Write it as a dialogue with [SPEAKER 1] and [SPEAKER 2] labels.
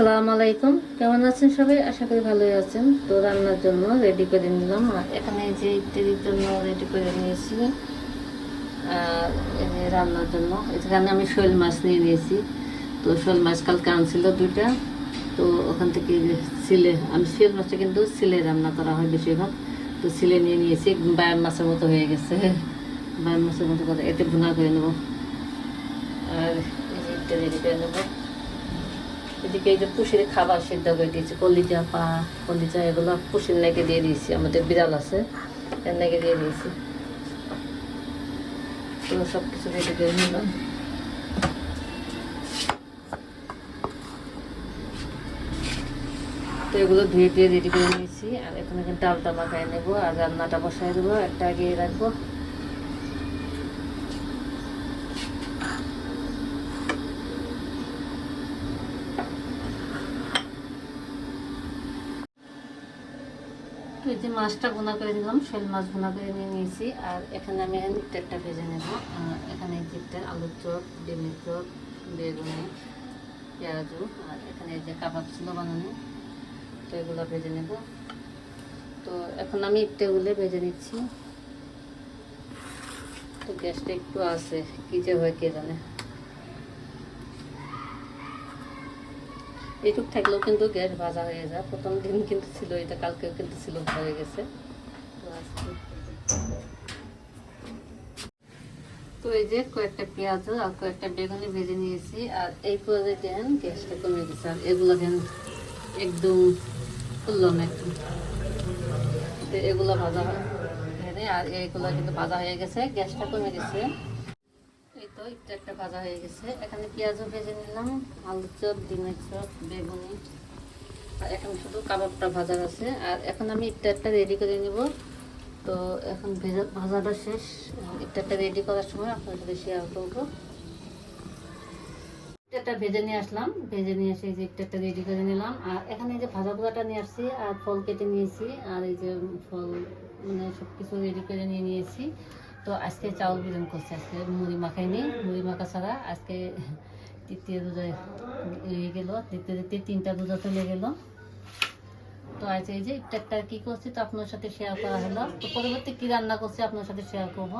[SPEAKER 1] আসসালামু আলাইকুম, কেমন আছেন সবাই? আশা করি ভালোই আছেন। তো রান্নার জন্য রেডি করে নিলাম। আর এখানে যে ইত্যাদির জন্য রেডি করে নিয়েছি। আর এই যে রান্নার জন্য এখানে আমি শোল মাছ নিয়ে নিয়েছি। তো শোল মাছ কালকে আনছিল দুইটা। তো ওখান থেকে সিলে আমি শোল মাছটা কিন্তু সিলে রান্না করা হয় বেশিরভাগ। তো সিলে নিয়ে নিয়েছি, বায়াম মাছের মতো হয়ে গেছে। বায়াম মাছের মতো করে এতে ভুনা করে নেবো। আর এই যে ইত্যাদি রেডি করে নেবো। এদিকে এই যে পুষির খাবার সিদ্ধ করে দিয়েছি, কলিজা পা কলিজা এগুলো পুষির নাকি দিয়ে দিয়েছি। আমাদের বিড়াল আছে, এর নাকি দিয়ে দিয়েছি। তো সব কিছু রেডি করে নিলাম। তো এগুলো ধুয়ে দিয়ে রেডি করে নিয়েছি। আর এখানে ডালটা মাখায় নেবো আর রান্নাটা বসায় দেবো, একটা আগিয়ে রাখবো। তো এই যে মাছটা ভুনা করে নিলাম, শোল মাছ ভুনা করে নিয়ে নিয়েছি। আর এখানে আমি একটা ভেজে নেব। এখানে একটা আলুর চপ, ডিমের চপ, বেগুনি, পেঁয়াজু, আর এখানে এই যে কাবাব ছিল বানানো। তো এগুলো ভেজে নেব। তো এখন আমি ইটটাগুলো ভেজে নিচ্ছি। তো গ্যাসটা একটু আছে, কী যে হয় কে জানে। এইটুক থাকলেও কিন্তু গ্যাস ভাজা হয়ে যায়। প্রথম দিন কিন্তু ছিল এটা, কালকেও কিন্তু ছিল, হয়ে গেছে। তো এই যে কয়েকটা পেঁয়াজ আর কয়েকটা বেগুনি ভেজে নিয়েছি। আর এই পরে দেন গ্যাসটা কমে গেছে। আর এগুলো দেন একদম খুললো না একটু। এগুলো ভাজা হয় আর এইগুলো কিন্তু ভাজা হয়ে গেছে, গ্যাসটা কমে গেছে। এই তো একটা ভাজা হয়ে গেছে। এখানে পেঁয়াজও ভেজে নিলাম, আলুর চপ, ডিমের চপ, বেগুনি। আর এখন শুধু কাবাবটা ভাজা আছে। আর এখন আমি একটা রেডি করে নেব। তো এখন ভাজাটা শেষ। একটা রেডি করার সময় আপনার সাথে শেয়ার করবো। একটা ভেজে নিয়ে আসলাম, ভেজে নিয়ে এসে যে একটা রেডি করে নিলাম। আর এখানে যে ভাজা পোড়াটা নিয়ে আসছি, আর ফল কেটে নিয়েছি। আর এই যে ফল মানে সব কিছু রেডি করে নিয়ে নিয়েছি। তো আজকে চাউল বিরিয়ানি করছি, আজকে মুড়ি মাখাইনি। মুড়ি মাখা ছাড়া আজকে তৃতীয় রোজায় গেল, দ্বিতীয় দ্বিতীয় 3টা রোজা চলে গেল। তো আজকে এই যে একটা কী করছি তো আপনার সাথে শেয়ার করা হলো। তো পরবর্তী কী রান্না করছি আপনার সাথে শেয়ার করবো।